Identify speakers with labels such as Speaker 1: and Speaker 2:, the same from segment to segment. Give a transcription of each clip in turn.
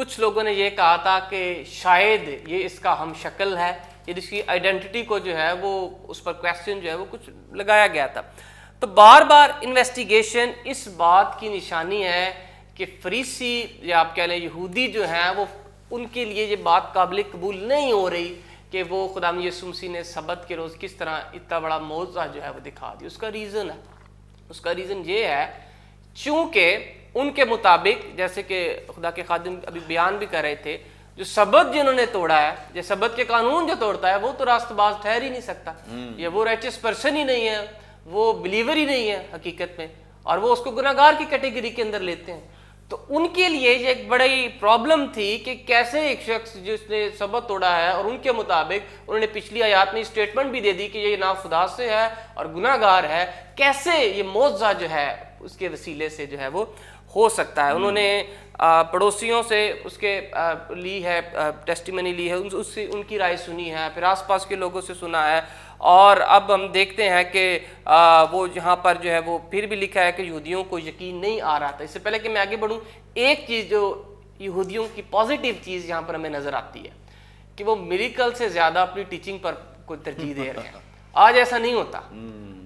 Speaker 1: کچھ لوگوں نے یہ کہا تھا کہ شاید یہ اس کا ہم شکل ہے، یہ اس کی آئیڈینٹی کو جو ہے وہ اس پر کویسچن جو ہے وہ کچھ لگایا گیا تھا. تو بار بار انویسٹیگیشن اس بات کی نشانی ہے کہ فریسی یا آپ کہہ لیں یہودی جو ہیں وہ ان کے لیے یہ بات قابل قبول نہیں ہو رہی کہ وہ خدا یسوع مسیح نے سبت کے روز کس طرح اتنا بڑا معجزہ جو ہے وہ دکھا دیا. اس کا ریزن یہ ہے چونکہ ان کے مطابق، جیسے کہ خدا کے خادم ابھی بیان بھی کر رہے تھے، جو سبت جنہوں نے توڑا ہے، جو سبت کے قانون جو توڑتا ہے وہ تو راست باز ٹھہر ہی نہیں سکتا، یہ وہ رائچس پرسن ہی نہیں ہے، وہ بلیور ہی نہیں ہے حقیقت میں، اور وہ اس کو گناہ گار کی کیٹیگری کے اندر لیتے ہیں. تو ان کے لیے یہ ایک بڑی پرابلم تھی کہ کیسے ایک شخص جس نے سبت توڑا ہے، اور ان کے مطابق انہوں نے پچھلی آیات میں اسٹیٹمنٹ بھی دے دی کہ یہ نا خدا سے ہے اور گناہ گار ہے، کیسے یہ معجزہ جو ہے اس کے وسیلے سے جو ہے وہ ہو سکتا ہے. انہوں نے پڑوسیوں سے اس کے لی ہے ٹیسٹیمنی لی ہے، ان کی رائے سنی ہے، پھر آس پاس کے لوگوں سے سنا ہے. اور اب ہم دیکھتے ہیں کہ وہ یہاں پر جو ہے وہ پھر بھی لکھا ہے کہ یہودیوں کو یقین نہیں آ رہا تھا. اس سے پہلے کہ میں آگے بڑھوں، ایک چیز جو یہودیوں کی پازیٹیو چیز یہاں پر ہمیں نظر آتی ہے کہ وہ میریکل سے زیادہ اپنی ٹیچنگ پر کوئی ترجیح دے رہے ہیں. آج ایسا نہیں ہوتا.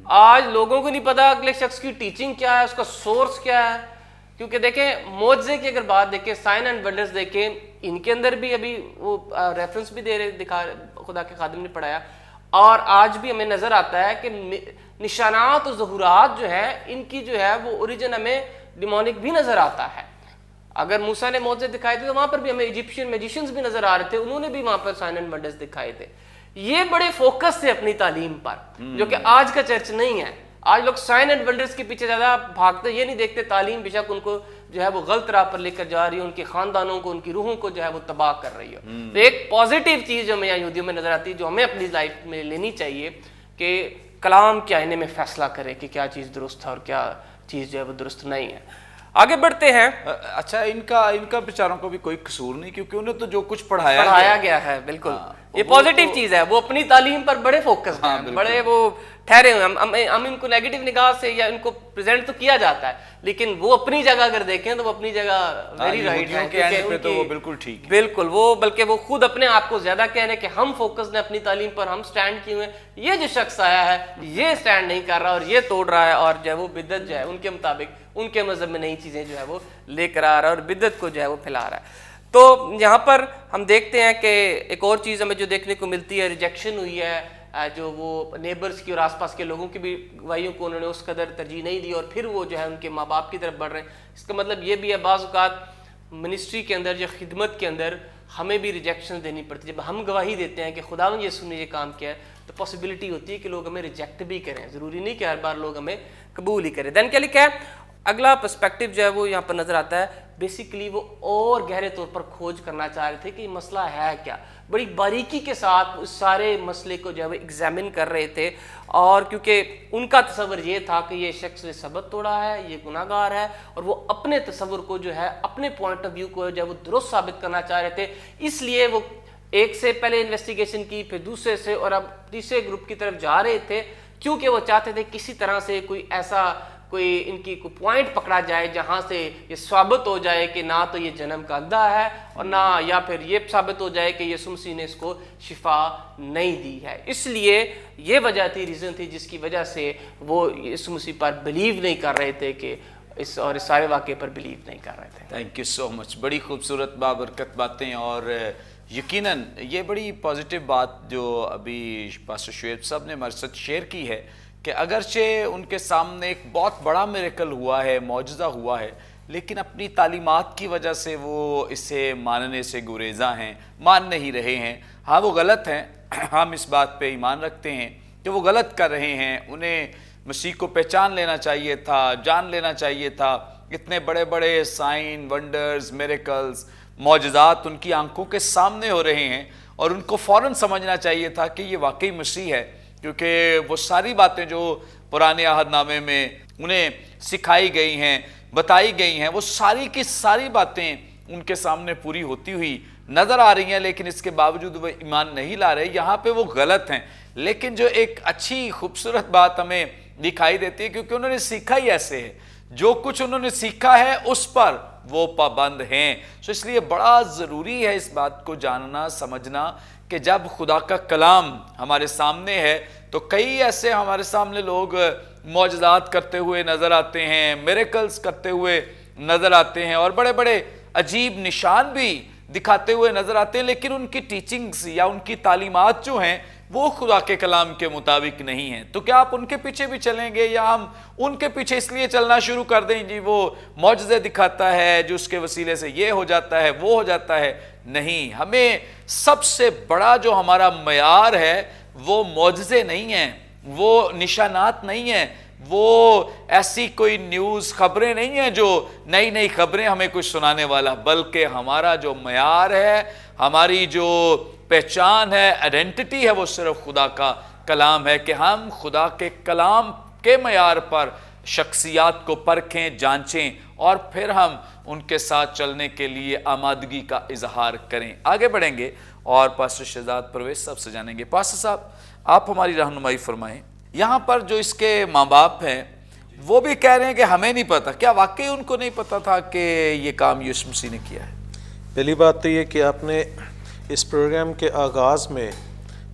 Speaker 1: آج لوگوں کو نہیں پتا اگلے شخص کی ٹیچنگ کیا ہے، اس کا سورس کیا ہے. کیونکہ دیکھیں معجزے کی اگر بات دیکھیں، سائن اینڈ ونڈرز دیکھیں، ان کے اندر بھی ابھی وہ ریفرنس بھی دے رہے خدا کے خادم نے پڑھایا، اور آج بھی ہمیں نظر آتا ہے کہ نشانات و ظہورات جو ہیں ان کی جو ہے وہ اوریجن ہمیں ڈیمونک بھی نظر آتا ہے. اگر موسیٰ نے معجزے دکھائے تھے تو وہاں پر بھی ہمیں ایجپشین میجیشنز بھی نظر آ رہے تھے، انہوں نے بھی وہاں پر سائن اینڈ ونڈرز دکھائے تھے. یہ بڑے فوکس تھے اپنی تعلیم پر، جو کہ آج کا چرچ نہیں ہے. آج لوگ سائن اینڈ ونڈرز کے پیچھے زیادہ بھاگتے، یہ نہیں دیکھتے تعلیم بے شک ان کو جو ہے وہ غلط راہ پر لے کر جا رہی ہے، ان کے خاندانوں کو، ان کی روحوں کو جو ہے وہ تباہ کر رہی ہے. تو ایک پازیٹیو چیز جو ہمیں یہودیوں میں نظر آتی ہے، جو ہمیں اپنی لائف میں لینی چاہیے، کہ کلام کے آئینے میں فیصلہ کرے کہ کیا چیز درست ہے اور کیا چیز جو ہے وہ درست نہیں ہے. آگے بڑھتے ہیں.
Speaker 2: اچھا، ان کا بیچاروں کو بھی کوئی قصور نہیں، کیونکہ انہیں تو جو کچھ پڑھایا
Speaker 1: گیا ہے بالکل یہ پازیٹیو چیز ہے. وہ اپنی تعلیم پر بڑے فوکس ہیں، بڑے وہ ٹھہرے ہوئے. ہم ان کو نیگیٹو نگاہ سے یا ان کو پریزنٹ تو کیا جاتا ہے، لیکن وہ اپنی جگہ اگر دیکھیں تو وہ اپنی جگہ ویری رائٹ ہے،
Speaker 2: تو وہ بالکل ٹھیک،
Speaker 1: بالکل وہ بلکہ وہ خود اپنے آپ کو زیادہ کہہ رہے ہیں کہ ہم فوکس نے اپنی تعلیم پر، ہم سٹینڈ کیے ہوئے. یہ جو شخص آیا ہے یہ سٹینڈ نہیں کر رہا اور یہ توڑ رہا ہے، اور جو ہے وہ بدعت جو ہے ان کے مطابق ان کے مذہب میں نئی چیزیں جو ہے وہ لے کر آ رہا ہے اور بدعت کو جو ہے وہ پھیلا رہا ہے. تو یہاں پر ہم دیکھتے ہیں کہ ایک اور چیز ہمیں جو دیکھنے کو ملتی ہے، ریجیکشن ہوئی ہے، جو وہ نیبرز کی اور آس پاس کے لوگوں کی بھی گواہیوں کو انہوں نے اس قدر ترجیح نہیں دی، اور پھر وہ جو ہے ان کے ماں باپ کی طرف بڑھ رہے ہیں. اس کا مطلب یہ بھی ہے بعض اوقات منسٹری کے اندر یا خدمت کے اندر ہمیں بھی ریجیکشن دینی پڑتی ہے. جب ہم گواہی دیتے ہیں کہ خداوند یسوع نے یہ کام کیا ہے، تو پاسبلٹی ہوتی ہے کہ لوگ ہمیں ریجیکٹ بھی کریں، ضروری نہیں کہ ہر بار لوگ ہمیں قبول ہی کریں. دین کیا لکھا ہے؟ اگلا پرسپیکٹیو جو ہے وہ یہاں پر نظر آتا ہے. بیسیکلی وہ اور گہرے طور پر کھوج کرنا چاہ رہے تھے کہ یہ مسئلہ ہے کیا. بڑی باریکی کے ساتھ اس سارے مسئلے کو جو ہے وہ ایگزامن کر رہے تھے، اور کیونکہ ان کا تصور یہ تھا کہ یہ شخص نے سبت توڑا ہے، یہ گناہ گار ہے، اور وہ اپنے تصور کو جو ہے اپنے پوائنٹ آف ویو کو جو ہے وہ درست ثابت کرنا چاہ رہے تھے. اس لیے وہ ایک سے پہلے انویسٹیگیشن کی، پھر دوسرے سے، اور اب تیسرے گروپ کی طرف جا رہے تھے، کیونکہ وہ چاہتے تھے کسی طرح سے کوئی ان کی کوئی پوائنٹ پکڑا جائے جہاں سے یہ ثابت ہو جائے کہ نہ تو یہ جنم کا اندھا ہے، اور نہ یا پھر یہ ثابت ہو جائے کہ یسوع مسیح نے اس کو شفا نہیں دی ہے. اس لیے یہ وجہ تھی، ریزن تھی جس کی وجہ سے وہ یسوع مسیح پر بلیو نہیں کر رہے تھے، کہ اس سارے واقعے پر بلیو نہیں کر رہے تھے.
Speaker 2: تھینک یو سو مچ. بڑی خوبصورت بابرکت باتیں، اور یقیناً یہ بڑی پازیٹیو بات جو ابھی پاسٹر شعیب صاحب نے ہمارے ساتھ شیئر کی ہے، کہ اگرچہ ان کے سامنے ایک بہت بڑا میریکل ہوا ہے، معجزہ ہوا ہے، لیکن اپنی تعلیمات کی وجہ سے وہ اسے ماننے سے گریزاں ہیں، مان نہیں رہے ہیں. ہاں وہ غلط ہیں، ہم اس بات پہ ایمان رکھتے ہیں کہ وہ غلط کر رہے ہیں. انہیں مسیح کو پہچان لینا چاہیے تھا، جان لینا چاہیے تھا. اتنے بڑے بڑے سائن، ونڈرز، میریکلز، معجزات ان کی آنکھوں کے سامنے ہو رہے ہیں، اور ان کو فوراً سمجھنا چاہیے تھا کہ یہ واقعی مسیح ہے. کیونکہ وہ ساری باتیں جو پرانے عہد نامے میں انہیں سکھائی گئی ہیں، بتائی گئی ہیں، وہ ساری کی ساری باتیں ان کے سامنے پوری ہوتی ہوئی نظر آ رہی ہیں، لیکن اس کے باوجود وہ ایمان نہیں لا رہے. یہاں پہ وہ غلط ہیں. لیکن جو ایک اچھی خوبصورت بات ہمیں دکھائی دیتی ہے، کیونکہ انہوں نے سیکھا ہی ایسے ہے. جو کچھ انہوں نے سیکھا ہے اس پر وہ پابند ہیں. سو اس لیے بڑا ضروری ہے اس بات کو جاننا سمجھنا کہ جب خدا کا کلام ہمارے سامنے ہے تو کئی ایسے ہمارے سامنے لوگ معجزات کرتے ہوئے نظر آتے ہیں, میریکلز کرتے ہوئے نظر آتے ہیں اور بڑے بڑے عجیب نشان بھی دکھاتے ہوئے نظر آتے ہیں, لیکن ان کی ٹیچنگز یا ان کی تعلیمات جو ہیں وہ خدا کے کلام کے مطابق نہیں ہیں. تو کیا آپ ان کے پیچھے بھی چلیں گے یا ہم ان کے پیچھے اس لیے چلنا شروع کر دیں جی وہ معجزے دکھاتا ہے جو اس کے وسیلے سے یہ ہو جاتا ہے وہ ہو جاتا ہے؟ نہیں, ہمیں سب سے بڑا جو ہمارا معیار ہے وہ معجزے نہیں ہیں, وہ نشانات نہیں ہیں, وہ ایسی کوئی نیوز خبریں نہیں ہیں جو نئی نئی خبریں ہمیں کچھ سنانے والا, بلکہ ہمارا جو معیار ہے, ہماری جو پہچان ہے, آئیڈینٹی ہے, وہ صرف خدا کا کلام ہے کہ ہم خدا کے کلام کے معیار پر شخصیات کو پرکھیں, جانچیں اور پھر ہم ان کے ساتھ چلنے کے لیے آمادگی کا اظہار کریں. آگے بڑھیں گے اور پاسٹر شہزاد پرویز صاحب سے جانیں گے. پاسٹر صاحب آپ ہماری رہنمائی فرمائیں. یہاں پر جو اس کے ماں باپ ہیں وہ بھی کہہ رہے ہیں کہ ہمیں نہیں پتا, کیا واقعی ان کو نہیں پتا تھا کہ یہ کام یسوع مسیح نے کیا ہے؟
Speaker 3: پہلی بات تو یہ کہ آپ نے اس پروگرام کے آغاز میں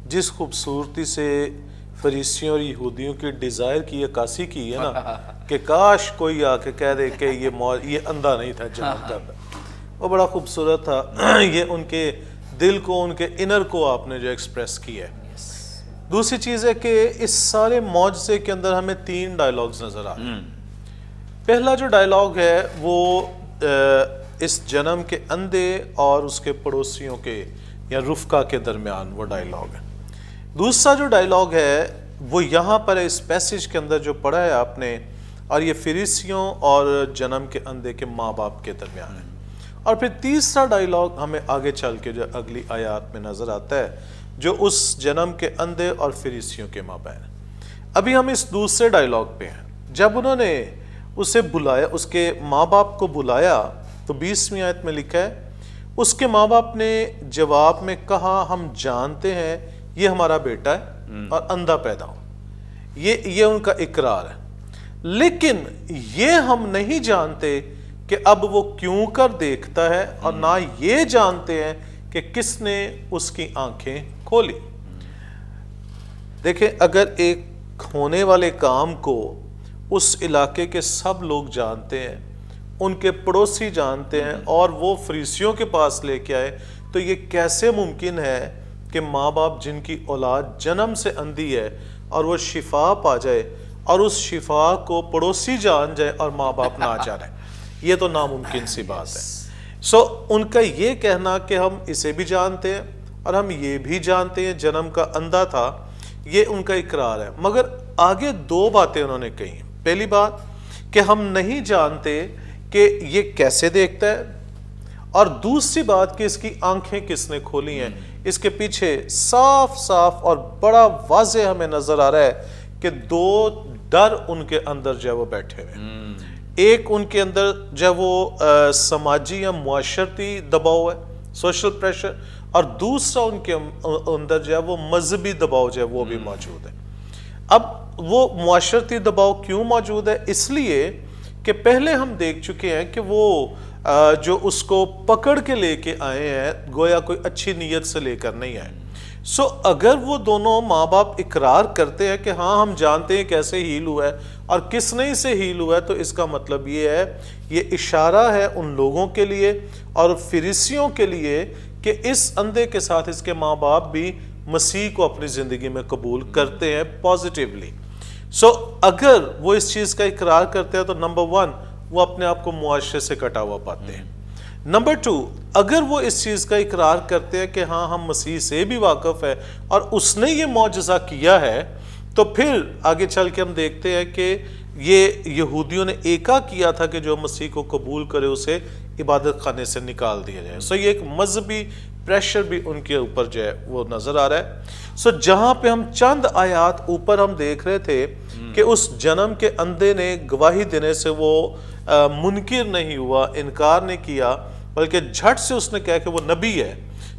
Speaker 3: جس خوبصورتی سے فریسیوں اور یہودیوں کی ڈیزائر کی عکاسی کی ہے نا کہ کاش کوئی آ کے کہہ دے کہ یہ اندھا نہیں تھا جناب, وہ بڑا خوبصورت تھا. یہ ان کے دل کو, ان کے انر کو آپ نے جو ایکسپریس کیا ہے. دوسری چیز ہے کہ اس سارے معجزے کے اندر ہمیں 3 ڈائیلاگز نظر آ رہے ہیں. پہلا جو ڈائیلاگ ہے وہ اس جنم کے اندھے اور اس کے پڑوسیوں کے یا رفقا کے درمیان وہ ڈائیلاگ ہے. دوسرا جو ڈائیلاگ ہے وہ یہاں پر اس پیسیج کے اندر جو پڑھا ہے آپ نے, اور یہ فریسیوں اور جنم کے اندھے کے ماں باپ کے درمیان ہے. اور پھر تیسرا ڈائیلاگ ہمیں آگے چل کے جو اگلی آیات میں نظر آتا ہے جو اس جنم کے اندھے اور فریسیوں کے مابین ہے. ابھی ہم اس دوسرے ڈائیلاگ پہ ہیں. جب انہوں نے اسے بلایا, اس کے ماں باپ کو بلایا, تو 20ویں آیت میں لکھا ہے اس کے ماں باپ نے جواب میں کہا ہم جانتے ہیں یہ ہمارا بیٹا ہے اور اندھا پیدا ہو. یہ ان کا اقرار ہے, لیکن یہ ہم نہیں جانتے کہ اب وہ کیوں کر دیکھتا ہے, اور نہ یہ جانتے ہیں کہ کس نے اس کی آنکھیں کھولی. دیکھیں, اگر ایک ہونے والے کام کو اس علاقے کے سب لوگ جانتے ہیں, ان کے پڑوسی جانتے ہیں, اور وہ فریسیوں کے پاس لے کے آئے, تو یہ کیسے ممکن ہے کہ ماں باپ جن کی اولاد جنم سے اندھی ہے اور وہ شفا پا جائے اور اس شفا کو پڑوسی جان جائے اور ماں باپ نہ جانے؟ یہ تو ناممکن سی بات ہے. سو ان کا یہ کہنا کہ ہم اسے بھی جانتے ہیں اور ہم یہ بھی جانتے ہیں جنم کا اندھا تھا, یہ ان کا اقرار ہے. مگر آگے 2 باتیں انہوں نے کہی. پہلی بات کہ ہم نہیں جانتے کہ یہ کیسے دیکھتا ہے, اور دوسری بات کہ اس کی آنکھیں کس نے کھولی ہیں. اس کے پیچھے صاف صاف اور بڑا واضح ہمیں نظر آ رہا ہے کہ 2 ڈر ان کے اندر جو ہے وہ بیٹھے ہوئے. ایک ان کے اندر جو ہے وہ سماجی یا معاشرتی دباؤ ہے, سوشل پریشر, اور دوسرا ان کے اندر جو ہے وہ مذہبی دباؤ جو ہے وہ بھی موجود ہے. اب وہ معاشرتی دباؤ کیوں موجود ہے؟ اس لیے کہ پہلے ہم دیکھ چکے ہیں کہ وہ جو اس کو پکڑ کے لے کے آئے ہیں گویا کوئی اچھی نیت سے لے کر نہیں آئے. سو اگر وہ دونوں ماں باپ اقرار کرتے ہیں کہ ہاں ہم جانتے ہیں کیسے ہیل ہوا ہے اور کس نے اسے ہیل ہوا ہے, تو اس کا مطلب یہ ہے, یہ اشارہ ہے ان لوگوں کے لیے اور فریسیوں کے لیے کہ اس اندھے کے ساتھ اس کے ماں باپ بھی مسیح کو اپنی زندگی میں قبول کرتے ہیں پازیٹیولی. سو اگر وہ اس چیز کا اقرار کرتے ہیں تو نمبر 1 وہ اپنے آپ کو معاشرے سے کٹا ہوا پاتے ہیں. نمبر 2 اگر وہ اس چیز کا اقرار کرتے ہیں کہ ہاں ہم مسیح سے بھی واقف ہے اور اس نے یہ معجزہ کیا ہے, تو پھر آگے چل کے ہم دیکھتے ہیں کہ یہ یہودیوں نے ایکا کیا تھا کہ جو مسیح کو قبول کرے اسے عبادت خانے سے نکال دیا جائے. سو یہ ایک مذہبی پریشر بھی ان کے اوپر جو ہے وہ نظر آ رہا ہے. سو جہاں پہ ہم چند آیات اوپر ہم دیکھ رہے تھے کہ اس جنم کے اندھے نے گواہی دینے سے وہ منکر نہیں ہوا, انکار نہیں کیا, بلکہ جھٹ سے اس نے کہا کہ وہ نبی ہے,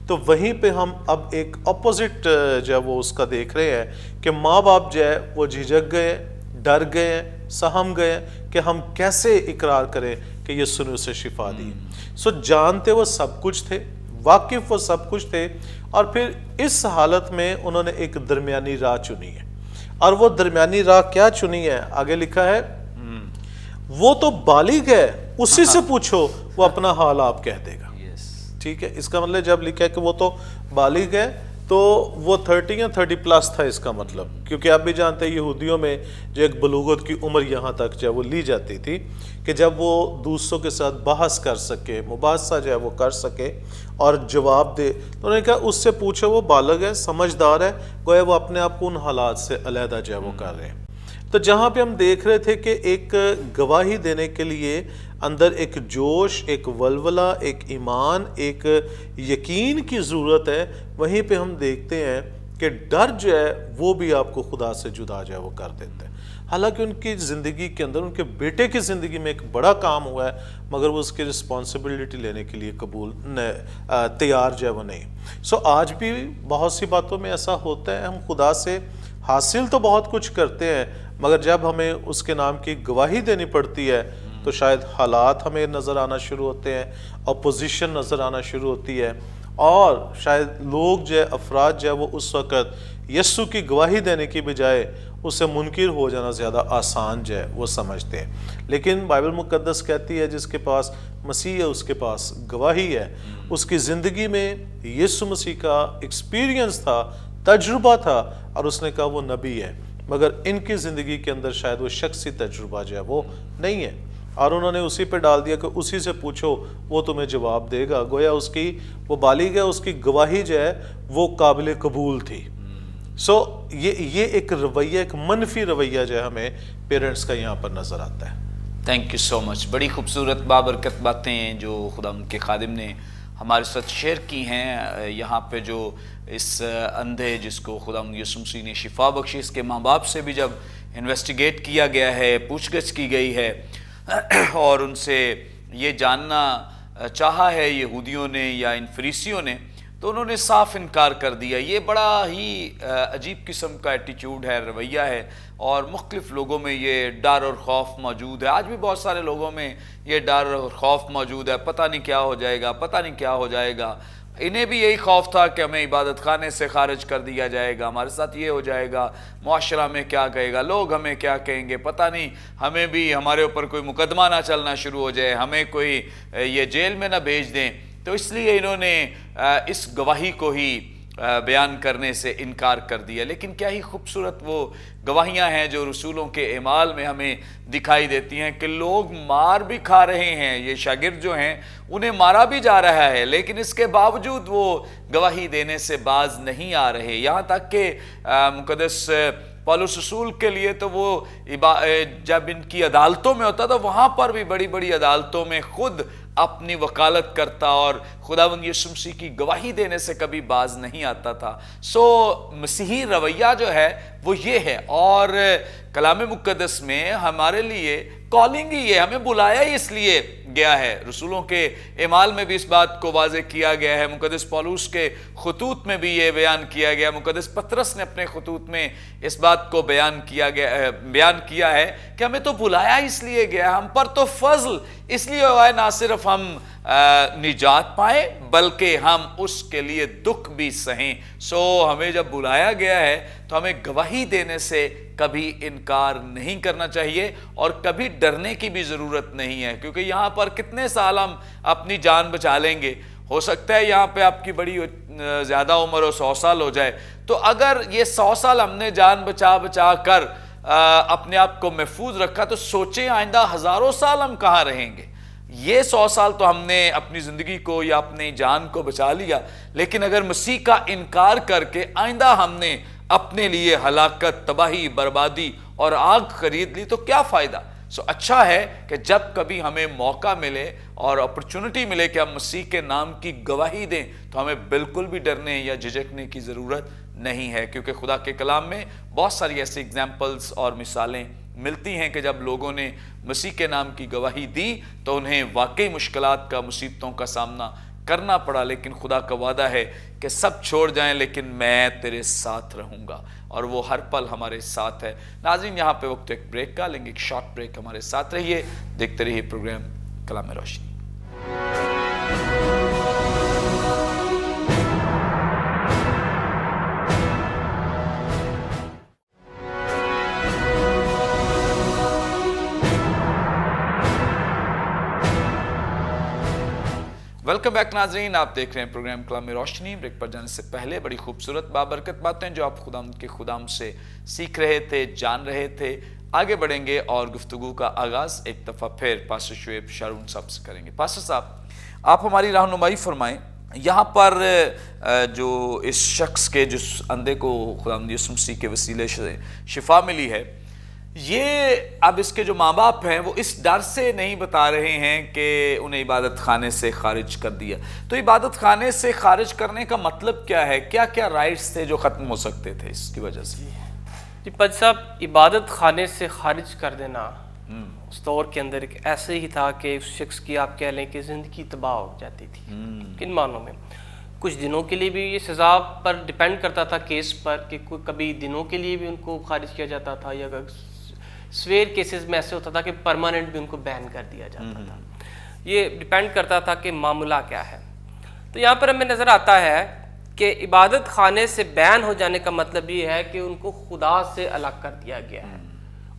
Speaker 3: تو وہیں پہ ہم اب ایک اپوزٹ جو ہے وہ اس کا دیکھ رہے ہیں کہ ماں باپ جو ہے وہ جھجک گئے, ڈر گئے ہیں, سہم گئے ہیں کہ ہم کیسے اقرار کریں کہ یسوع نے اسے شفا دی. سو جانتے وہ سب کچھ تھے, واقف وہ سب کچھ تھے, اور پھر اس حالت میں انہوں نے ایک درمیانی راہ چنی ہے. اور وہ درمیانی راہ کیا چنی ہے؟ آگے لکھا ہے وہ تو بالغ ہے, اسی سے پوچھو وہ اپنا حال آپ کہہ دے گا. ٹھیک ہے, اس کا مطلب جب لکھا ہے کہ وہ تو بالغ ہے تو وہ 30 یا 30+ تھا اس کا مطلب, کیونکہ آپ بھی جانتے ہیں یہودیوں میں جو ایک بلوغت کی عمر یہاں تک جو ہے وہ لی جاتی تھی کہ جب وہ دوسروں کے ساتھ بحث کر سکے, مباحثہ جو ہے وہ کر سکے اور جواب دے. تو انہوں نے کہا اس سے پوچھو وہ بالغ ہے, سمجھدار ہے, گویا وہ اپنے آپ کو ان حالات سے علیحدہ جو ہے وہ کر رہے ہیں. تو جہاں پہ ہم دیکھ رہے تھے کہ ایک گواہی دینے کے لیے اندر ایک جوش, ایک ولولہ, ایک ایمان, ایک یقین کی ضرورت ہے, وہیں پہ ہم دیکھتے ہیں کہ ڈر جو ہے وہ بھی آپ کو خدا سے جدا جو ہے وہ کر دیتا ہے. حالانکہ ان کی زندگی کے اندر, ان کے بیٹے کی زندگی میں ایک بڑا کام ہوا ہے, مگر وہ اس کی رسپانسبلٹی لینے کے لیے تیار جو ہے وہ نہیں. سو آج بھی بہت سی باتوں میں ایسا ہوتا ہے, ہم خدا سے حاصل تو بہت کچھ کرتے ہیں, مگر جب ہمیں اس کے نام کی گواہی دینی پڑتی ہے تو شاید حالات ہمیں نظر آنا شروع ہوتے ہیں, اپوزیشن نظر آنا شروع ہوتی ہے, اور شاید لوگ جو ہے, افراد جو ہے وہ اس وقت یسوع کی گواہی دینے کی بجائے اس سے منکر ہو جانا زیادہ آسان جو ہے وہ سمجھتے ہیں. لیکن بائبل مقدس کہتی ہے جس کے پاس مسیح ہے اس کے پاس گواہی ہے. اس کی زندگی میں یسوع مسیح کا ایکسپیرینس تھا, تجربہ تھا, اور اس نے کہا وہ نبی ہے, مگر ان کی زندگی کے اندر شاید وہ شخصی تجربہ جو ہے وہ نہیں ہے, اور انہوں نے اسی پہ ڈال دیا کہ اسی سے پوچھو وہ تمہیں جواب دے گا. گویا اس کی وہ بالغ ہے, اس کی گواہی جو ہے وہ قابل قبول تھی. سو یہ ایک رویہ, ایک منفی رویہ جو ہے ہمیں پیرنٹس کا یہاں پر نظر آتا ہے.
Speaker 2: تھینک یو سو مچ. بڑی خوبصورت بابرکت باتیں ہیں جو خدا ان کے خادم نے ہمارے ساتھ شیئر کی ہیں. یہاں پہ جو اس اندھے جس کو خدا یسوع مسیح نے شفا بخشی, اس کے ماں باپ سے بھی جب انویسٹیگیٹ کیا گیا ہے, پوچھ گچھ کی گئی ہے, اور ان سے یہ جاننا چاہا ہے یہودیوں نے یا ان فریسیوں نے, تو انہوں نے صاف انکار کر دیا. یہ بڑا ہی عجیب قسم کا ایٹیچیوڈ ہے, رویہ ہے, اور مختلف لوگوں میں یہ ڈر اور خوف موجود ہے. آج بھی بہت سارے لوگوں میں یہ ڈر اور خوف موجود ہے, پتہ نہیں کیا ہو جائے گا, پتہ نہیں کیا ہو جائے گا. انہیں بھی یہی خوف تھا کہ ہمیں عبادت خانے سے خارج کر دیا جائے گا, ہمارے ساتھ یہ ہو جائے گا, معاشرہ میں کیا کہے گا, لوگ ہمیں کیا کہیں گے, پتہ نہیں ہمیں بھی ہمارے اوپر کوئی مقدمہ نہ چلنا شروع ہو جائے, ہمیں کوئی یہ جیل میں نہ بھیج دیں. تو اس لیے انہوں نے اس گواہی کو ہی بیان کرنے سے انکار کر دیا. لیکن کیا ہی خوبصورت وہ گواہیاں ہیں جو رسولوں کے اعمال میں ہمیں دکھائی دیتی ہیں کہ لوگ مار بھی کھا رہے ہیں, یہ شاگرد جو ہیں انہیں مارا بھی جا رہا ہے, لیکن اس کے باوجود وہ گواہی دینے سے باز نہیں آ رہے. یہاں تک کہ مقدس پولس رسول کے لیے تو وہ جب ان کی عدالتوں میں ہوتا تھا, وہاں پر بھی بڑی بڑی عدالتوں میں خود اپنی وکالت کرتا اور خداوند یسوع مسیح کی گواہی دینے سے کبھی باز نہیں آتا تھا. سو مسیحی رویہ جو ہے وہ یہ ہے, اور کلام مقدس میں ہمارے لیے کالنگ ہی یہ, ہمیں بلایا ہی اس لیے گیا ہے. رسولوں کے اعمال میں بھی اس بات کو واضح کیا گیا ہے, مقدس پولس کے خطوط میں بھی یہ بیان کیا گیا, مقدس پطرس نے اپنے خطوط میں اس بات کو بیان کیا ہے کہ ہمیں تو بلایا اس لیے گیا, ہم پر تو فضل اس لیے ہوا ہے, نہ صرف ہم نجات پائیں بلکہ ہم اس کے لیے دکھ بھی سہیں. سو ہمیں جب بلایا گیا ہے تو ہمیں گواہی دینے سے کبھی انکار نہیں کرنا چاہیے, اور کبھی ڈرنے کی بھی ضرورت نہیں ہے, کیونکہ یہاں پر کتنے سال ہم اپنی جان بچا لیں گے. ہو سکتا ہے یہاں پہ آپ کی بڑی زیادہ عمر ہو, 100 سال ہو جائے, تو اگر یہ 100 سال ہم نے جان بچا کر اپنے آپ کو محفوظ رکھا, تو سوچیں آئندہ ہزاروں سال ہم کہاں رہیں گے. یہ 100 سال تو ہم نے اپنی زندگی کو یا اپنی جان کو بچا لیا, لیکن اگر مسیح کا انکار کر کے آئندہ ہم نے اپنے لیے ہلاکت, تباہی, بربادی اور آگ خرید لی تو کیا فائدہ. سو اچھا ہے کہ جب کبھی ہمیں موقع ملے اور اپرچونٹی ملے کہ ہم مسیح کے نام کی گواہی دیں, تو ہمیں بالکل بھی ڈرنے یا جھجکنے کی ضرورت نہیں ہے, کیونکہ خدا کے کلام میں بہت ساری ایسی ایگزامپلز اور مثالیں ملتی ہیں کہ جب لوگوں نے مسیح کے نام کی گواہی دی تو انہیں واقعی مشکلات کا, مصیبتوں کا سامنا کرنا پڑا، لیکن خدا کا وعدہ ہے کہ سب چھوڑ جائیں لیکن میں تیرے ساتھ رہوں گا، اور وہ ہر پل ہمارے ساتھ ہے۔ ناظرین، یہاں پہ وقت ایک بریک کا لیں گے، ایک شارٹ بریک، ہمارے ساتھ رہیے، دیکھتے رہیے پروگرام کلام روشنی۔ ویلکم بیک ناظرین، آپ دیکھ رہے ہیں پروگرام کلام روشنی۔ بریک پر جانے سے پہلے بڑی خوبصورت بابرکت باتیں جو آپ خداوند کے خدام سے سیکھ رہے تھے، جان رہے تھے، آگے بڑھیں گے اور گفتگو کا آغاز ایک دفعہ پھر پاسٹر شعیب شارون صاحب سے کریں گے۔ پاسٹر صاحب، آپ ہماری رہنمائی فرمائیں، یہاں پر جو اس شخص کے جس اندھے کو خداوند یسوع مسیح کے وسیلے سے شفا ملی ہے، یہ اب اس کے جو ماں باپ ہیں وہ اس ڈر سے نہیں بتا رہے ہیں کہ انہیں عبادت خانے سے خارج کر دیا، تو عبادت خانے سے خارج کرنے کا مطلب کیا ہے؟ کیا کیا رائٹس تھے جو ختم ہو سکتے تھے اس کی وجہ سے؟
Speaker 1: جی پد صاحب، عبادت خانے سے خارج کر دینا اس دور کے اندر ایک ایسے ہی تھا کہ اس شخص کی آپ کہہ لیں کہ زندگی تباہ ہو جاتی تھی۔ کن معنوں میں؟ کچھ دنوں کے لیے بھی یہ سزا پر ڈیپینڈ کرتا تھا کیس پر، کہ کبھی دنوں کے لیے بھی ان کو خارج کیا جاتا تھا، یا سویر کیسز میں ایسے ہوتا تھا کہ پرماننٹ بھی ان کو بین کر دیا جاتا تھا۔ یہ ڈیپینڈ کرتا تھا کہ معاملہ کیا ہے۔ تو یہاں پر ہمیں نظر آتا ہے کہ عبادت خانے سے بین ہو جانے کا مطلب یہ ہے کہ ان کو خدا سے الگ کر دیا گیا ہے۔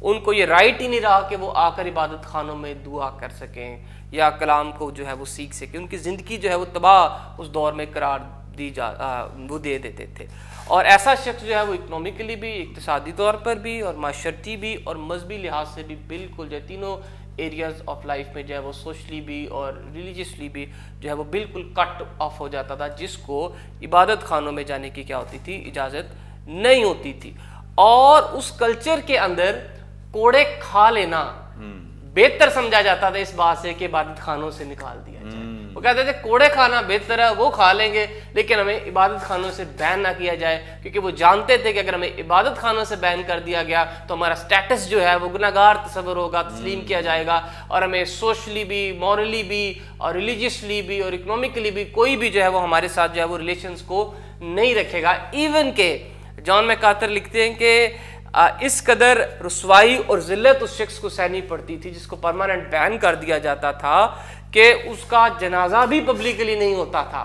Speaker 1: ان کو یہ رائٹ ہی نہیں رہا کہ وہ آ کر عبادت خانوں میں دعا کر سکیں یا کلام کو جو ہے وہ سیکھ سکیں۔ ان کی زندگی جو ہے وہ تباہ اس دور میں قرار وہ دے دیتے تھے۔ اور ایسا شخص جو ہے وہ اکنومیکلی بھی، اقتصادی طور پر بھی، اور معاشرتی بھی اور مذہبی لحاظ سے بھی بالکل جو ہے تینوں ایریاز آف لائف میں جو ہے وہ سوشلی بھی اور ریلیجیسلی بھی جو ہے وہ بالکل کٹ آف ہو جاتا تھا، جس کو عبادت خانوں میں جانے کی کیا ہوتی تھی؟ اجازت نہیں ہوتی تھی۔ اور اس کلچر کے اندر کوڑے کھا لینا بہتر سمجھا جاتا تھا اس بات سے کہ عبادت خانوں سے نکال دیا جائے۔ وہ کہتے تھے کوڑے کھانا بہتر ہے، وہ کھا لیں گے لیکن ہمیں عبادت خانوں سے بین نہ کیا جائے، کیونکہ وہ جانتے تھے کہ اگر ہمیں عبادت خانوں سے بین کر دیا گیا تو ہمارا سٹیٹس جو ہے وہ گناہگار تصور ہوگا، تسلیم کیا جائے گا، اور ہمیں سوشلی بھی، مورلی بھی اور ریلیجیسلی بھی اور اکنومیکلی بھی کوئی بھی جو ہے وہ ہمارے ساتھ جو ہے وہ ریلیشنز کو نہیں رکھے گا۔ ایون کہ جان میکارتر لکھتے ہیں کہ اس قدر رسوائی اور ذلت اس شخص کو سہنی پڑتی تھی جس کو پرماننٹ بین کر دیا جاتا تھا کہ اس کا جنازہ بھی پبلکلی نہیں ہوتا تھا۔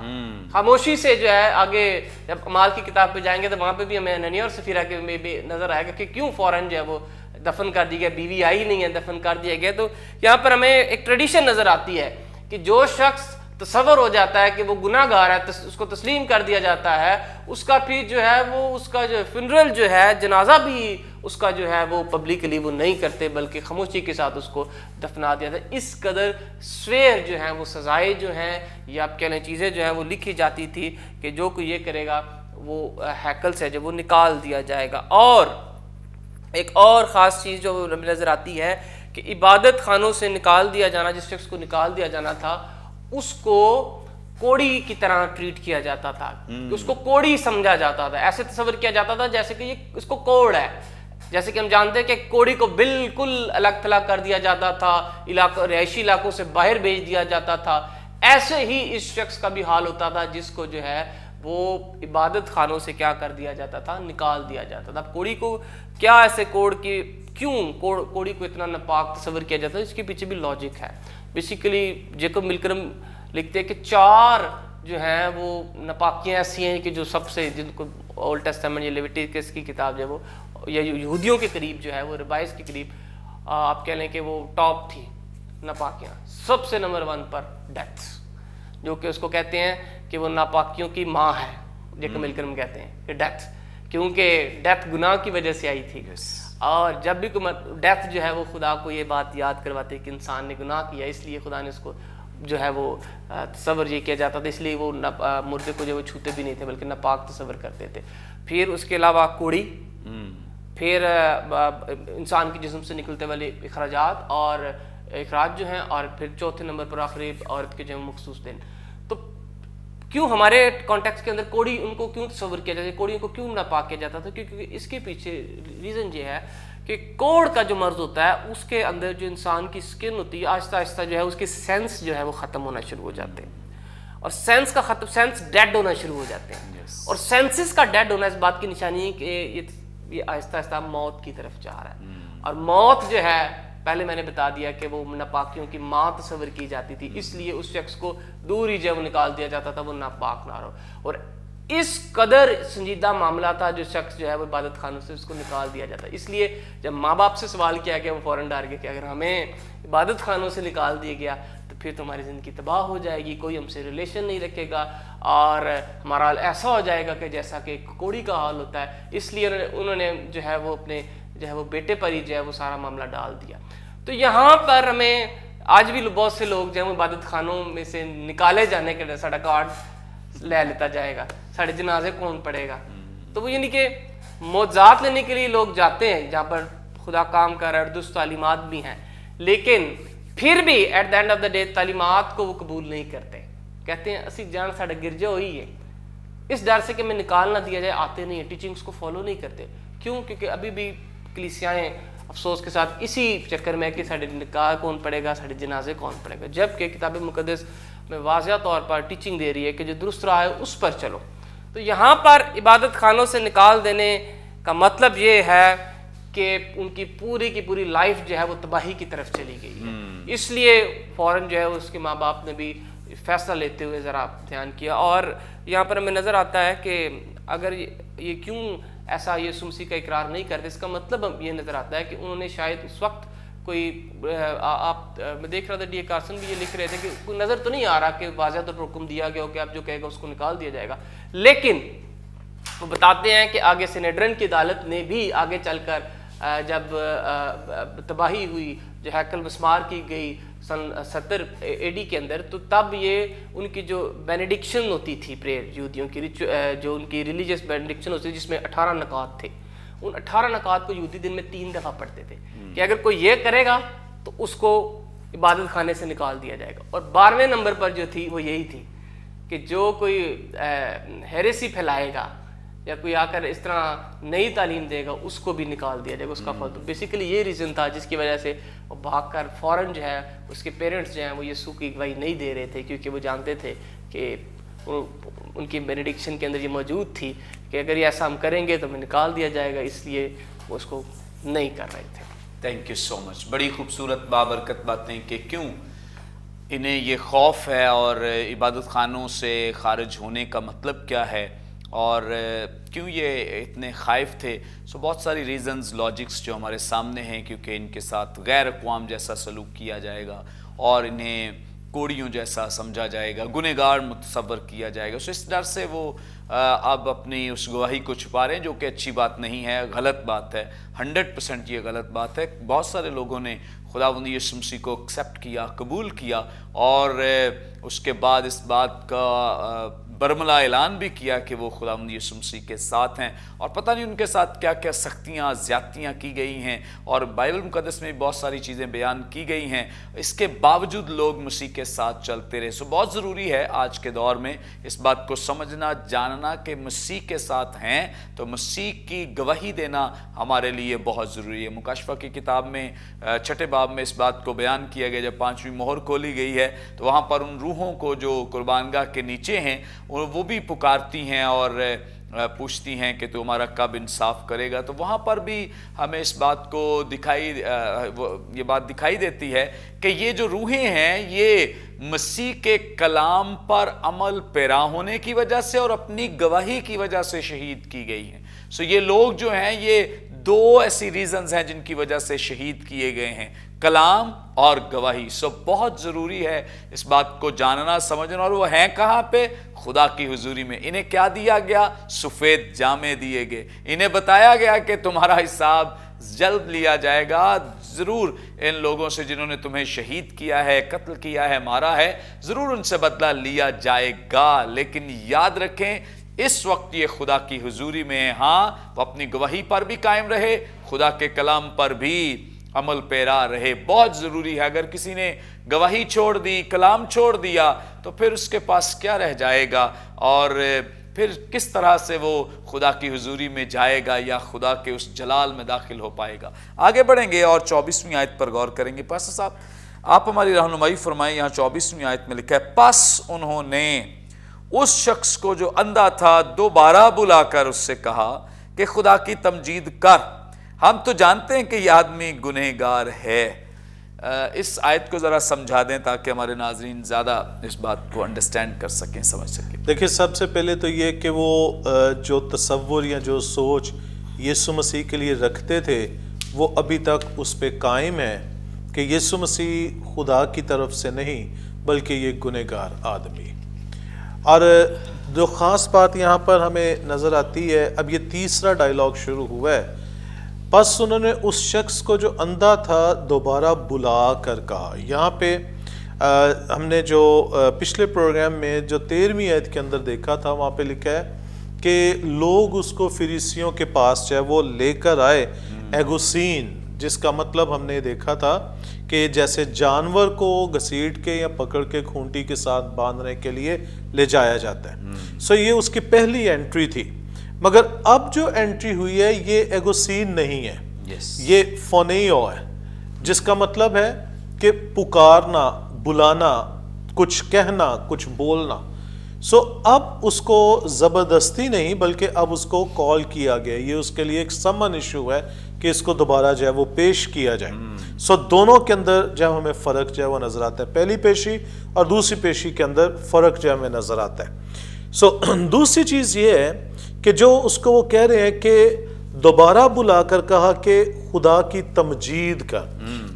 Speaker 1: خاموشی سے جو ہے، آگے جب اعمال کی کتاب پہ جائیں گے تو وہاں پہ بھی ہمیں انانیہ اور سفیرہ کے میں بھی نظر آئے گا کہ کیوں فوراً جو ہے وہ دفن کر دی گیا، بیوی آئی نہیں ہے، دفن کر دیا گیا۔ تو یہاں پر ہمیں ایک ٹریڈیشن نظر آتی ہے کہ جو شخص تصور ہو جاتا ہے کہ وہ گناہ گار ہے، اس کو تسلیم کر دیا جاتا ہے، اس کا پھر جو ہے وہ اس کا جو فنرل جو ہے، جنازہ بھی اس کا جو ہے وہ پبلکلی وہ نہیں کرتے بلکہ خاموشی کے ساتھ اس کو دفنا دیا تھا۔ اس قدر سویر جو ہیں وہ سزائیں جو ہیں یا آپ کہہ لیں چیزیں جو ہیں وہ لکھی جاتی تھی کہ جو کوئی یہ کرے گا وہ ہیکل سے جو وہ نکال دیا جائے گا۔ اور ایک اور خاص چیز جو نظر آتی ہے کہ عبادت خانوں سے نکال دیا جانا، جس شخص کو نکال دیا جانا تھا اس کو کوڑی کی طرح ٹریٹ کیا جاتا تھا، اس کو کوڑی سمجھا جاتا تھا، ایسے تصور کیا جاتا تھا جیسے کہ یہ اس کو کوڑ ہے۔ جیسے کہ ہم جانتے ہیں کہ کوڑی کو بالکل الگ تھلگ کر دیا جاتا تھا، رہائشی علاقوں سے باہر بھیج دیا جاتا تھا، ایسے ہی اس شخص کا بھی حال ہوتا تھا جس کو جو ہے وہ عبادت خانوں سے کیا کر دیا جاتا تھا؟ نکال دیا جاتا تھا۔ کوڑی کو کیا ایسے کیوں کوڑی کو اتنا ناپاک تصور کیا جاتا ہے؟ اس کے پیچھے بھی لاجک ہے۔ بیسیکلی جیکب ملکرم لکھتے ہیں کہ 4 جو ہیں وہ ناپاکیاں ایسی ہیں کہ جو سب سے، جن کو اولڈ ٹیسٹمنٹ یا لیویٹیکس کی کتاب جو ہے وہ یا یہودیوں کے قریب جو ہے وہ ربائز کے قریب آپ کہہ لیں کہ وہ ٹاپ تھی ناپاکیاں۔ سب سے نمبر 1 پر ڈیتھ، جو کہ اس کو کہتے ہیں کہ وہ ناپاکیوں کی ماں ہے، جیکب ملکرم کہتے ہیں کہ ڈیتھ، کیونکہ ڈیتھ گناہ کی وجہ سے آئی تھی۔ اور جب بھی ڈیتھ جو ہے وہ خدا کو یہ بات یاد کرواتے کہ انسان نے گناہ کیا، اس لیے خدا نے اس کو جو ہے وہ تصور یہ کیا جاتا تھا، اس لیے وہ مردے کو جو وہ چھوتے بھی نہیں تھے بلکہ ناپاک تصور کرتے تھے۔ پھر اس کے علاوہ کوڑی، پھر انسان کے جسم سے نکلتے والے اخراجات اور اخراج جو ہیں، اور پھر چوتھے نمبر پر آخری عورت کے جو مخصوص دن۔ تو کیوں ہمارے کانٹیکس کے اندر کوڑی ان کو کیوں تصور کیا جاتا ہے، کوڑیوں کو کیوں ناپاک کیا جاتا تھا؟ کیونکہ اس کے پیچھے ریزن یہ ہے کہ کوڑ کا جو مرض ہوتا ہے اس کے اندر جو انسان کی سکن ہوتی ہے آہستہ آہستہ جو ہے اس کے سینس جو ہے وہ ختم ہونا شروع ہو جاتے ہیں، اور سینس کا ختم، سینس ڈیڈ ہونا شروع ہو جاتے ہیں اور سینسز کا ڈیڈ ہونا اس بات کی نشانی ہے کہ یہ آہستہ آہستہ موت کی طرف جا رہا ہے. اور موت جو ہے پہلے میں نے بتا دیا کہ وہ ناپاکیوں کی ماں تصور کی جاتی تھی، اس لیے اس شخص کو دور ہی جب نکال دیا جاتا تھا وہ ناپاک نہ رہو. اور اس قدر سنجیدہ معاملہ تھا، جو شخص جو ہے وہ عبادت خانوں سے اس کو نکال دیا جاتا ہے. اس لیے جب ماں باپ سے سوال کیا گیا وہ فوراً ڈر گئے کہ اگر ہمیں عبادت خانوں سے نکال دیا گیا تو پھر تمہاری زندگی تباہ ہو جائے گی، کوئی ہم سے ریلیشن نہیں رکھے گا اور ہمارا حال ایسا ہو جائے گا کہ جیسا کہ ایک کوڑی کا حال ہوتا ہے. اس لیے انہوں نے جو ہے وہ اپنے جو ہے وہ بیٹے پر ہی جو ہے وہ سارا معاملہ ڈال دیا. تو یہاں پر ہمیں آج بھی بہت سے لوگ جو ہے عبادت خانوں میں سے نکالے جانے کے لیے ساڑھا کارڈ لے لیتا جائے گا، ساڑھے جنازے کون پڑے گا. تو وہ یعنی کہ معجزات لینے کے لیے لوگ جاتے ہیں جہاں پر خدا کام کر رہا ہے اور درست تعلیمات بھی ہیں، لیکن پھر بھی at the end of the day تعلیمات کو وہ قبول نہیں کرتے. کہتے ہیں اسی جان ساڑھا گرجا ہوئی ہے، اس ڈر سے کہ میں نکال نہ دیا جائے آتے نہیں ہیں، ٹیچنگس کو فالو نہیں کرتے. کیوں؟ کیونکہ ابھی بھی کلیسیائیں افسوس کے ساتھ اسی چکر میں کہ ساڑھے نکاح کون پڑے گا، ساڑھے جنازے کون پڑے گا، جبکہ کتاب مقدس میں واضح طور پر ٹیچنگ دے رہی ہے کہ جو درست راہ ہے اس پر چلو. تو یہاں پر عبادت خانوں سے نکال دینے کا مطلب یہ ہے کہ ان کی پوری لائف جو ہے وہ تباہی کی طرف چلی گئی ہے. اس لیے فوراً جو ہے اس کے ماں باپ نے بھی فیصلہ لیتے ہوئے ذرا دھیان کیا. اور یہاں پر ہمیں نظر آتا ہے کہ اگر یہ کیوں ایسا یسوع مسیح کا اقرار نہیں کرتے، اس کا مطلب یہ نظر آتا ہے کہ انہوں نے شاید اس وقت کوئی آپ میں دیکھ رہا تھا ڈی اے کارسن بھی یہ لکھ رہے تھے کہ کوئی نظر تو نہیں آ رہا کہ واضح طور پر حکم دیا گیا ہو کہ آپ جو کہے گا اس کو نکال دیا جائے گا. لیکن وہ بتاتے ہیں کہ آگے سینیڈرن کی عدالت نے بھی آگے چل کر جب تباہی ہوئی، جو ہیکل مسمار کی گئی سن 70 AD کے اندر، تو تب یہ ان کی جو بینیڈکشن ہوتی تھی پریئر یہودیوں کی، جو ان کی ریلیجیس بینیڈکشن ہوتی تھی جس میں 18 نکات تھے، ان 18 نکات کو یہودی دن میں 3 دفعہ پڑھتے تھے کہ اگر کوئی یہ کرے گا تو اس کو عبادت خانے سے نکال دیا جائے گا. اور 12ویں نمبر پر جو تھی وہ یہی تھی کہ جو کوئی ہیریسی پھیلائے گا یا کوئی آ کر اس طرح نئی تعلیم دے گا اس کو بھی نکال دیا جائے گا، اس کا فال. تو بیسیکلی یہ ریزن تھا جس کی وجہ سے وہ بھاگ کر فوراً جو ہے اس کے پیرنٹس جو ہیں وہ یسوع کی گواہی نہیں دے رہے تھے، کیونکہ وہ جانتے تھے کہ ان کی بینیڈکشن کے اندر یہ موجود تھی کہ اگر یہ ایسا ہم کریں گے تو ہمیں نکال دیا جائے گا، اس لیے وہ اس کو نہیں کر رہے تھے.
Speaker 2: تھینک یو سو مچ. بڑی خوبصورت بابرکت باتیں کہ کیوں انہیں یہ خوف ہے اور عبادت خانوں سے خارج ہونے کا مطلب کیا ہے اور کیوں یہ اتنے خائف تھے. سو بہت ساری ریزنز، لاجکس جو ہمارے سامنے ہیں، کیونکہ ان کے ساتھ غیر اقوام جیسا سلوک کیا جائے گا اور انہیں کوڑیوں جیسا سمجھا جائے گا، گنہگار متصور کیا جائے گا. سو اس ڈر سے وہ اب اپنی اس گواہی کو چھپا رہے ہیں، جو کہ اچھی بات نہیں ہے، غلط بات ہے. 100% یہ غلط بات ہے. بہت سارے لوگوں نے خداوند یسوع مسیح کو ایکسیپٹ کیا، قبول کیا، اور اس کے بعد اس بات کا برملا اعلان بھی کیا کہ وہ خداوند یسوع مسیح کے ساتھ ہیں، اور پتہ نہیں ان کے ساتھ کیا کیا سختیاں، زیادتیاں کی گئی ہیں، اور بائبل مقدس میں بہت ساری چیزیں بیان کی گئی ہیں. اس کے باوجود لوگ مسیح کے ساتھ چلتے رہے. سو بہت ضروری ہے آج کے دور میں اس بات کو سمجھنا، جاننا کہ مسیح کے ساتھ ہیں تو مسیح کی گواہی دینا ہمارے لیے بہت ضروری ہے. مکاشفہ کی کتاب میں 6 باب میں اس بات کو بیان کیا گیا. جب 5ویں مہر کھولی گئی ہے تو وہاں پر ان روحوں کو جو قربان گاہ کے نیچے ہیں وہ بھی پکارتی ہیں اور پوچھتی ہیں کہ تو ہمارا کب انصاف کرے گا. تو وہاں پر بھی ہمیں اس بات کو یہ بات دکھائی دیتی ہے کہ یہ جو روحیں ہیں یہ مسیح کے کلام پر عمل پیرا ہونے کی وجہ سے اور اپنی گواہی کی وجہ سے شہید کی گئی ہیں. سو یہ لوگ جو ہیں یہ 2 ایسی ریزنز ہیں جن کی وجہ سے شہید کیے گئے ہیں، کلام اور گواہی. سو بہت ضروری ہے اس بات کو جاننا، سمجھنا. اور وہ ہیں کہاں پہ؟ خدا کی حضوری میں. انہیں کیا دیا گیا؟ سفید جامے دیے گئے. انہیں بتایا گیا کہ تمہارا حساب جلد لیا جائے گا. ضرور ان لوگوں سے جنہوں نے تمہیں شہید کیا ہے، قتل کیا ہے، مارا ہے، ضرور ان سے بدلہ لیا جائے گا. لیکن یاد رکھیں اس وقت یہ خدا کی حضوری میں ہے. ہاں وہ اپنی گواہی پر بھی قائم رہے، خدا کے کلام پر بھی عمل پیرا رہے. بہت ضروری ہے. اگر کسی نے گواہی چھوڑ دی، کلام چھوڑ دیا، تو پھر اس کے پاس کیا رہ جائے گا اور پھر کس طرح سے وہ خدا کی حضوری میں جائے گا یا خدا کے اس جلال میں داخل ہو پائے گا. آگے بڑھیں گے اور 24ویں آیت پر غور کریں گے. پاسٹر صاحب آپ ہماری رہنمائی فرمائیں. یہاں 24ویں آیت میں لکھا ہے پس انہوں نے اس شخص کو جو اندھا تھا دوبارہ بلا کر اس سے کہا کہ خدا کی تمجید کر، ہم تو جانتے ہیں کہ یہ آدمی گنہگار ہے. اس آیت کو ذرا سمجھا دیں تاکہ ہمارے ناظرین زیادہ اس بات کو انڈرسٹینڈ کر سکیں، سمجھ سکیں.
Speaker 3: دیکھیں سب سے پہلے تو یہ کہ وہ جو تصور یا جو سوچ یسوع مسیح کے لیے رکھتے تھے وہ ابھی تک اس پہ قائم ہے کہ یسوع مسیح خدا کی طرف سے نہیں بلکہ یہ گنہگار آدمی. اور جو خاص بات یہاں پر ہمیں نظر آتی ہے، اب یہ تیسرا ڈائلاگ شروع ہوا ہے. پس انہوں نے اس شخص کو جو اندھا تھا دوبارہ بلا کر کہا. یہاں پہ ہم نے جو پچھلے پروگرام میں جو 13ویں آیت کے اندر دیکھا تھا وہاں پہ لکھا ہے کہ لوگ اس کو فریسیوں کے پاس چاہے وہ لے کر آئے ایگوسین، جس کا مطلب ہم نے دیکھا تھا کہ جیسے جانور کو گھسیٹ کے یا پکڑ کے کھونٹی کے ساتھ باندھنے کے لیے لے جایا جاتا ہے. سو یہ اس کی پہلی انٹری تھی. مگر اب جو انٹری ہوئی ہے یہ ایگوسین نہیں ہے، یہ فونیو ہے، جس کا مطلب ہے کہ پکارنا، بلانا، کچھ کہنا، کچھ بولنا. سو اب اس کو زبردستی نہیں بلکہ اب اس کو کال کیا گیا. یہ اس کے لیے ایک سمن ایشو ہے کہ اس کو دوبارہ جو ہے وہ پیش کیا جائے. سو دونوں کے اندر جب ہمیں فرق جو ہے وہ نظر آتا ہے، پہلی پیشی اور دوسری پیشی کے اندر فرق جو ہمیں نظر آتا ہے. سو دوسری چیز یہ ہے کہ جو اس کو وہ کہہ رہے ہیں کہ دوبارہ بلا کر کہا کہ خدا کی تمجید کر.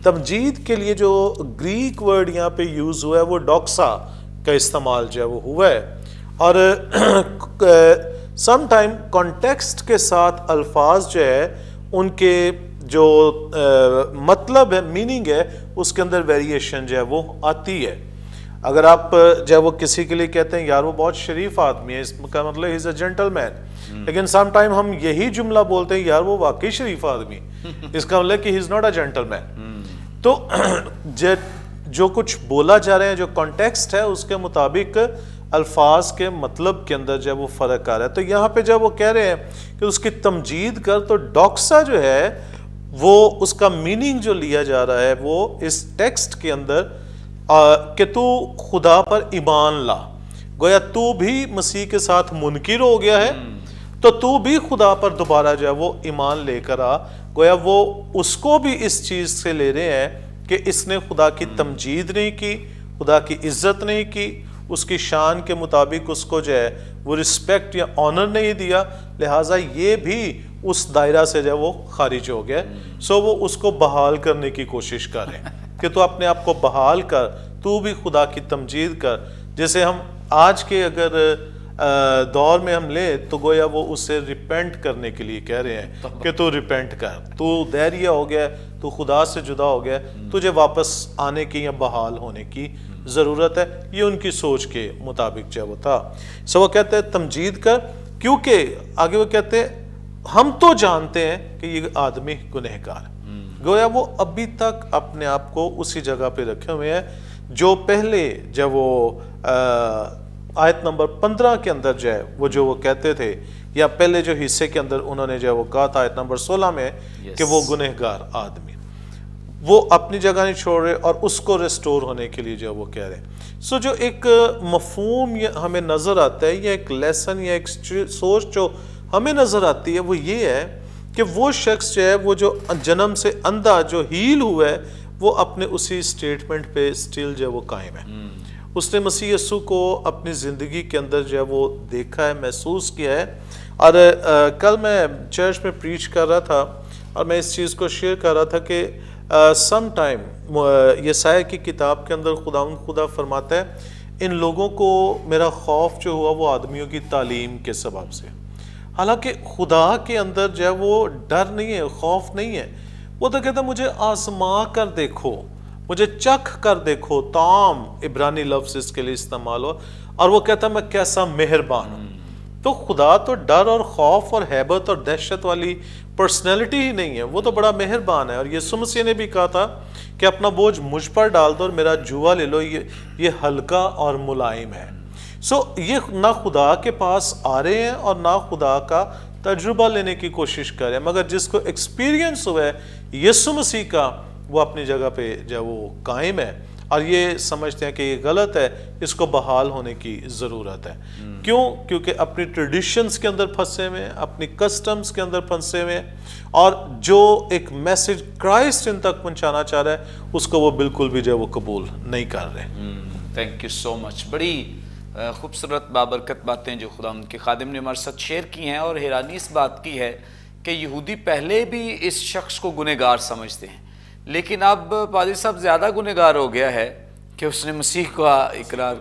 Speaker 3: تمجید کے لیے جو گریک ورڈ یہاں پہ یوز ہوا ہے وہ ڈاکسا کا استعمال جو ہے وہ ہوا ہے. اور سم ٹائم کانٹیکسٹ کے ساتھ الفاظ جو ہے ان کے جو مطلب ہے، میننگ ہے، اس کے اندر ویریشن جو ہے وہ آتی ہے. اگر آپ جو ہے وہ کسی کے لیے کہتے ہیں یار وہ بہت شریف آدمی ہے، اس کا مطلب ہی از اے جینٹل مین. لیکن سم ٹائم ہم یہی جملہ بولتے ہیں یار وہ واقعی شریف آدمی، اس کا مطلب کہ ہی از ناٹ اے جینٹل مین. تو جو کچھ بولا جا رہے ہیں، جو کانٹیکسٹ ہے اس کے مطابق الفاظ کے مطلب کے اندر جو ہے وہ فرق آ رہا ہے. تو یہاں پہ جب وہ کہہ رہے ہیں کہ اس کی تمجید کر، تو ڈاکسا جو ہے وہ اس کا میننگ جو لیا جا رہا ہے وہ اس ٹیکسٹ کے اندر کہ تو خدا پر ایمان لا. گویا تو بھی مسیح کے ساتھ منکر ہو گیا ہے تو بھی خدا پر دوبارہ جو ہے وہ ایمان لے کر آ. گویا وہ اس کو بھی اس چیز سے لے رہے ہیں کہ اس نے خدا کی تمجید نہیں کی، خدا کی عزت نہیں کی، اس کی شان کے مطابق اس کو جو ہے وہ رسپیکٹ یا آنر نہیں دیا، لہٰذا یہ بھی اس دائرہ سے جو ہے وہ خارج ہو گیا. سو وہ اس کو بحال کرنے کی کوشش کر رہے ہیں کہ تو اپنے آپ کو بحال کر، تو بھی خدا کی تمجید کر. جیسے ہم آج کے اگر دور میں ہم لیں تو گویا وہ اسے ریپینٹ کرنے کے لیے کہہ رہے ہیں کہ تو ریپینٹ کر، تو دیریہ ہو گیا، تو خدا سے جدا ہو گیا، تجھے واپس آنے کی یا بحال ہونے کی ضرورت ہے. یہ ان کی سوچ کے مطابق جو وہ تھا. سو وہ کہتے ہیں تمجید کر، کیونکہ آگے وہ کہتے ہیں ہم تو جانتے ہیں کہ یہ آدمی گنہگار ہے. گویا وہ ابھی تک اپنے آپ کو اسی جگہ پہ رکھے ہوئے ہیں جو پہلے جب وہ آیت نمبر 15 کے اندر جو ہے وہ کہتے تھے، یا پہلے جو حصے کے اندر انہوں نے جو وہ کہا تھا آیت نمبر 16 میں کہ وہ گنہگار آدمی، وہ اپنی جگہ نہیں چھوڑ رہے اور اس کو ریسٹور ہونے کے لیے جو وہ کہہ رہے ہیں. سو جو ایک مفہوم ہمیں نظر آتا ہے یا ایک لیسن یا ایک سوچ جو ہمیں نظر آتی ہے وہ یہ ہے کہ وہ شخص جو ہے وہ جو جنم سے اندھا جو ہیل ہوا ہے وہ اپنے اسی سٹیٹمنٹ پہ سٹل جو ہے وہ قائم ہے. اس نے مسیح یسوع کو اپنی زندگی کے اندر جو ہے وہ دیکھا ہے، محسوس کیا ہے. اور کل میں چرچ میں پریچ کر رہا تھا اور میں اس چیز کو شیئر کر رہا تھا کہ سم ٹائم یسایا کی کتاب کے اندر خدا فرماتا ہے ان لوگوں کو میرا خوف جو ہوا وہ آدمیوں کی تعلیم کے سبب سے. حالانکہ خدا کے اندر جو ہے وہ ڈر نہیں ہے، خوف نہیں ہے. وہ تو کہتا ہے مجھے آزما کر دیکھو، مجھے چکھ کر دیکھو. تام عبرانی لفظ اس کے لیے استعمال ہو، اور وہ کہتا ہے میں کیسا مہربان ہوں. تو خدا تو ڈر اور خوف اور ہیبت اور دہشت والی پرسنالٹی ہی نہیں ہے، وہ تو بڑا مہربان ہے. اور یسوع مسیح نے بھی کہا تھا کہ اپنا بوجھ مجھ پر ڈال دو اور میرا جوا لے لو، یہ ہلکا اور ملائم ہے. سو یہ نہ خدا کے پاس آ رہے ہیں اور نہ خدا کا تجربہ لینے کی کوشش کر رہے ہیں، مگر جس کو ایکسپیرینس ہوا ہے یسوع مسیح کا وہ اپنی جگہ پہ جو وہ قائم ہے. اور یہ سمجھتے ہیں کہ یہ غلط ہے, اس کو بحال ہونے کی ضرورت ہے. کیوں؟ کیونکہ اپنی ٹریڈیشنز کے اندر پھنسے ہوئے ہیں, اپنی کسٹمز کے اندر پھنسے ہوئے ہیں, اور جو ایک میسج کرائسٹ ان تک پہنچانا چاہ رہا ہے اس کو وہ بالکل بھی جو ہے وہ قبول نہیں کر رہے.
Speaker 2: تھینک یو سو مچ. بڑی خوبصورت بابرکت باتیں جو خدا ان کے خادم نے ہمارے ساتھ شیئر کی ہیں, اور حیرانی اس بات کی ہے کہ یہودی پہلے بھی اس شخص کو گنہگار سمجھتے ہیں, لیکن اب پادری صاحب زیادہ گنہگار ہو گیا ہے کہ اس نے مسیح کا اقرار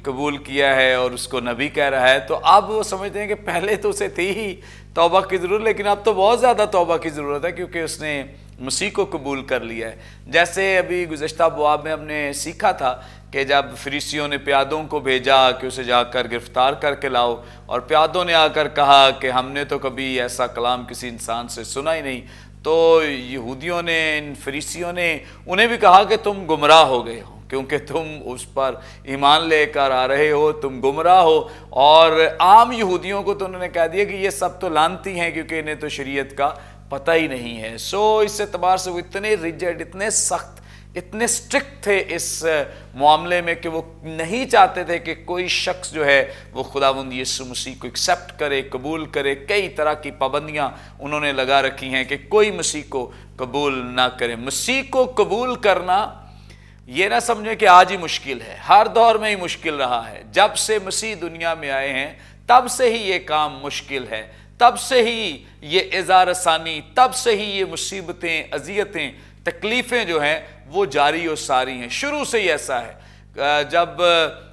Speaker 2: قبول کیا ہے اور اس کو نبی کہہ رہا ہے, تو اب وہ سمجھتے ہیں کہ پہلے تو اسے تھی ہی توبہ کی ضرورت, لیکن اب تو بہت زیادہ توبہ کی ضرورت ہے کیونکہ اس نے مسیح کو قبول کر لیا ہے. جیسے ابھی گزشتہ ابواب میں ہم نے سیکھا تھا کہ جب فریسیوں نے پیادوں کو بھیجا کہ اسے جا کر گرفتار کر کے لاؤ, اور پیادوں نے آ کر کہا کہ ہم نے تو کبھی ایسا کلام کسی انسان سے سنا ہی نہیں, تو یہودیوں نے, ان فریسیوں نے انہیں بھی کہا کہ تم گمراہ ہو گئے ہو کیونکہ تم اس پر ایمان لے کر آ رہے ہو, تم گمراہ ہو. اور عام یہودیوں کو تو انہوں نے کہہ دیا کہ یہ سب تو لعنتی ہیں کیونکہ انہیں تو شریعت کا پتہ ہی نہیں ہے. سو اس اعتبار سے وہ اتنے ریجڈ, اتنے سخت, اتنے سٹرکٹ تھے اس معاملے میں کہ وہ نہیں چاہتے تھے کہ کوئی شخص جو ہے وہ خداوند یسوع مسیح کو ایکسیپٹ کرے, قبول کرے. کئی طرح کی پابندیاں انہوں نے لگا رکھی ہیں کہ کوئی مسیح کو قبول نہ کرے. مسیح کو قبول کرنا یہ نہ سمجھیں کہ آج ہی مشکل ہے, ہر دور میں ہی مشکل رہا ہے. جب سے مسیح دنیا میں آئے ہیں تب سے ہی یہ کام مشکل ہے, تب سے ہی یہ اذا رسانی, تب سے ہی یہ مصیبتیں, اذیتیں, تکلیفیں جو ہیں وہ جاری و ساری ہیں. شروع سے ہی ایسا ہے, جب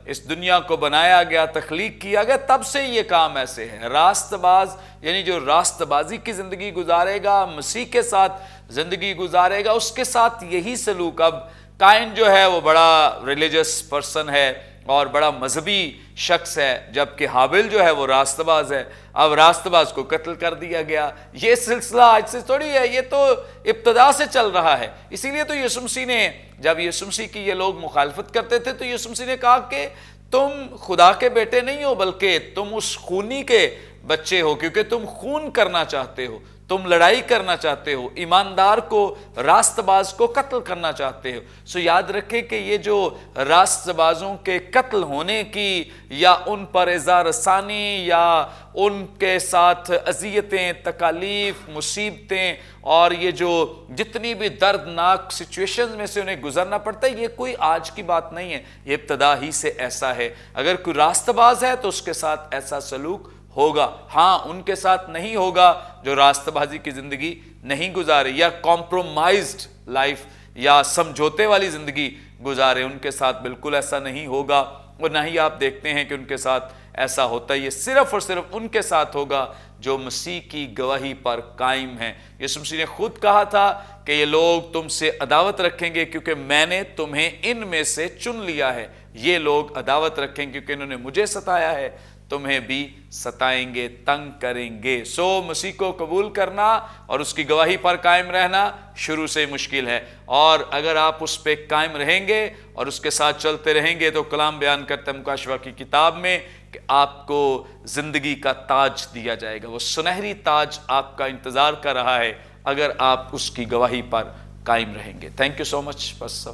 Speaker 2: اس دنیا کو بنایا گیا, تخلیق کیا گیا, تب سے یہ کام ایسے ہے. راست باز یعنی جو راست بازی کی زندگی گزارے گا, مسیح کے ساتھ زندگی گزارے گا, اس کے ساتھ یہی سلوک. اب قائن جو ہے وہ بڑا ریلیجس پرسن ہے اور بڑا مذہبی شخص ہے, جبکہ حابل جو ہے وہ راست باز ہے. اب راست باز کو قتل کر دیا گیا. یہ سلسلہ آج سے تھوڑی ہے, یہ تو ابتدا سے چل رہا ہے. اسی لیے تو یسوع مسیح نے, جب یسوع مسیح کی یہ لوگ مخالفت کرتے تھے تو یسوع مسیح نے کہا کہ تم خدا کے بیٹے نہیں ہو بلکہ تم اس خونی کے بچے ہو, کیونکہ تم خون کرنا چاہتے ہو, تم لڑائی کرنا چاہتے ہو, ایماندار کو, راست باز کو قتل کرنا چاہتے ہو. سو یاد رکھیں کہ یہ جو راست بازوں کے قتل ہونے کی یا ان پر ایذا رسانی یا ان کے ساتھ اذیتیں, تکالیف, مصیبتیں اور یہ جو جتنی بھی دردناک سچویشن میں سے انہیں گزرنا پڑتا ہے, یہ کوئی آج کی بات نہیں ہے, یہ ابتدا ہی سے ایسا ہے. اگر کوئی راست باز ہے تو اس کے ساتھ ایسا سلوک ہوگا. ہاں, ان کے ساتھ نہیں ہوگا جو راست بازی کی زندگی نہیں گزارے یا کمپرومائزڈ لائف یا سمجھوتے والی زندگی گزارے, ان کے ساتھ بالکل ایسا نہیں ہوگا. اور نہ ہی آپ دیکھتے ہیں کہ ان کے ساتھ ایسا ہوتا ہے. یہ صرف اور صرف ان کے ساتھ ہوگا جو مسیح کی گواہی پر قائم ہیں. یسوع مسیح نے خود کہا تھا کہ یہ لوگ تم سے عداوت رکھیں گے کیونکہ میں نے تمہیں ان میں سے چن لیا ہے. یہ لوگ عداوت رکھیں کیونکہ انہوں نے مجھے ستایا ہے, تمہیں بھی ستائیں گے, تنگ کریں گے. سو مسیح کو قبول کرنا اور اس کی گواہی پر قائم رہنا شروع سے مشکل ہے, اور اگر آپ اس پہ قائم رہیں گے اور اس کے ساتھ چلتے رہیں گے تو کلام بیان کرتا ہے مکاشفہ کی کتاب میں کہ آپ کو زندگی کا تاج دیا جائے گا. وہ سنہری تاج آپ کا انتظار کر رہا ہے اگر آپ اس کی گواہی پر قائم رہیں گے. تھینک یو سو مچ بس سب,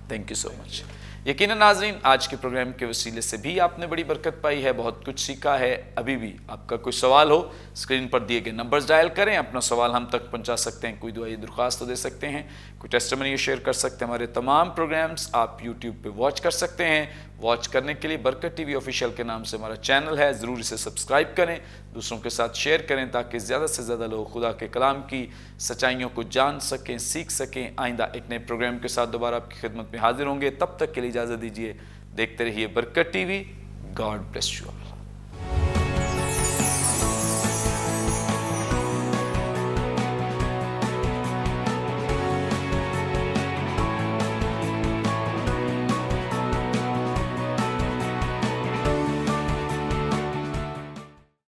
Speaker 2: تھینک یو سو مچ. یقیناً ناظرین آج کے پروگرام کے وسیلے سے بھی آپ نے بڑی برکت پائی ہے, بہت کچھ سیکھا ہے. ابھی بھی آپ کا کوئی سوال ہو اسکرین پر دیے گئے نمبرز ڈائل کریں, اپنا سوال ہم تک پہنچا سکتے ہیں, کوئی دعائی درخواست دے سکتے ہیں, کوئی ٹیسٹیمنی شیئر کر سکتے ہیں. ہمارے تمام پروگرامز آپ یوٹیوب پہ واچ کر سکتے ہیں. واچ کرنے کے لیے برکت ٹی وی آفیشیل کے نام سے ہمارا چینل ہے, ضرور اسے سبسکرائب کریں, دوسروں کے ساتھ شیئر کریں تاکہ زیادہ سے زیادہ لوگ خدا کے کلام کی سچائیوں کو جان سکیں, سیکھ سکیں. آئندہ ایک نئے پروگرام کے ساتھ دوبارہ آپ کی خدمت میں حاضر ہوں گے. تب تک کے لیے اجازت دیجیے, دیکھتے رہیے برکت T V. God bless you.